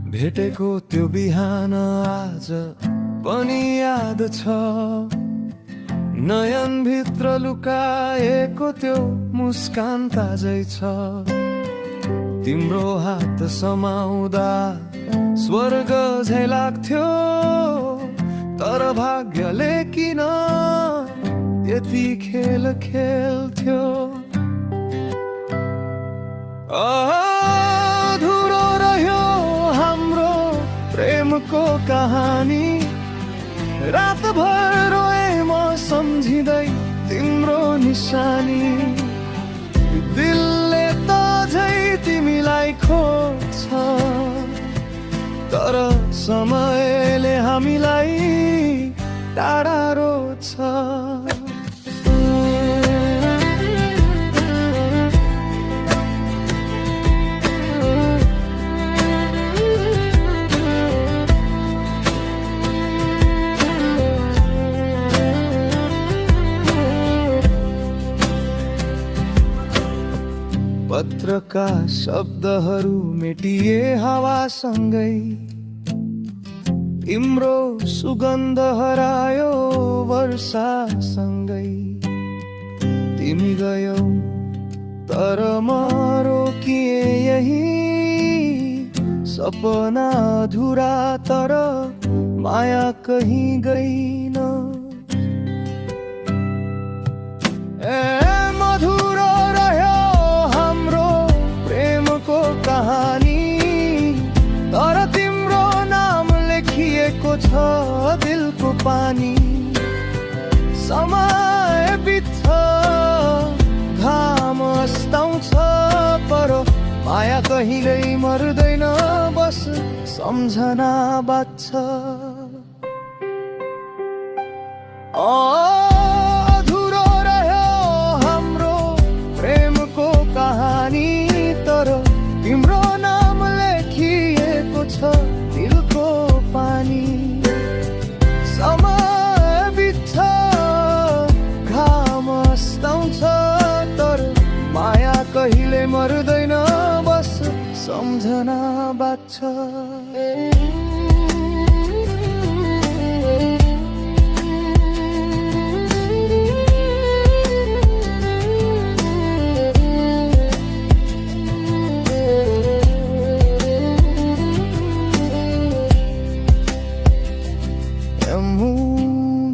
भेटेको त्यो बिहान आज पनि याद छ, नयन भित्र लुकाएको त्यो मुस्कान ताजै छ। तिम्रो हात समाउँदा स्वर्ग झै लाग्थ्यो, तर भाग्यले किन यति खेल खेल्थ्यो। अधुरो रह्यो हाम्रो प्रेमको कहानी, रातभर रोए म सम्झिँदै तिम्रो निशानी। दिलले त झै तिमीलाई खोज्छ, तर समयले हामीलाई टाढा रोज्छ। पत्रका शब्दहरू मेटिए हावासँगै, तिम्रो सुगन्ध हरायो वर्षासँगै। तिमी गयौ तर म रोकिए यही, सपना अधुरा तर माया कहीं गइन। मधुरो रह्यो हाम्रो प्रेमको कहानी, तर तिम्रो नाम लेखिएको छ दिलको पानी। समय बित्छ घाम अस्ताउँछ, पर माया कहिल्यै मर्दैन, बस सम्झना बाँच्छ। अधुरो रह्यो हाम्रो प्रेमको कहानी, तर तिम्रो नाम लेखिएको छ दिलको पानी। समय बित्छ घाम अस्ताउँछ, तर माया कहिले मर्दैन, बस सम्झना बाँच्छ।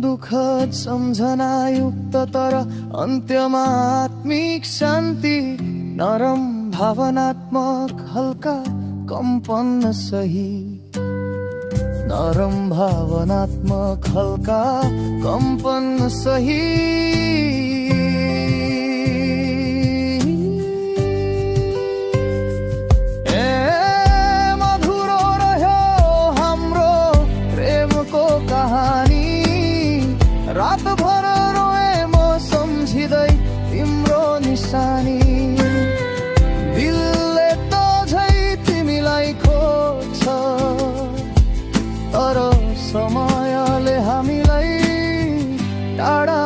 दुःखद सम्झनायुक्त तर अन्त्यमा आत्मिक शान्ति, नरम भावनात्मक हल्का कम्पन सही। नरम भावनात्मक हल्का कम्पन सही। मधुरो रह्यो हाम्रो प्रेमको कहानी, रातभर रोए म सम्झिँदै तिम्रो निशानी। दिलले त झै तिमीलाई खोज्छ, तर समयले हामीलाई टाढा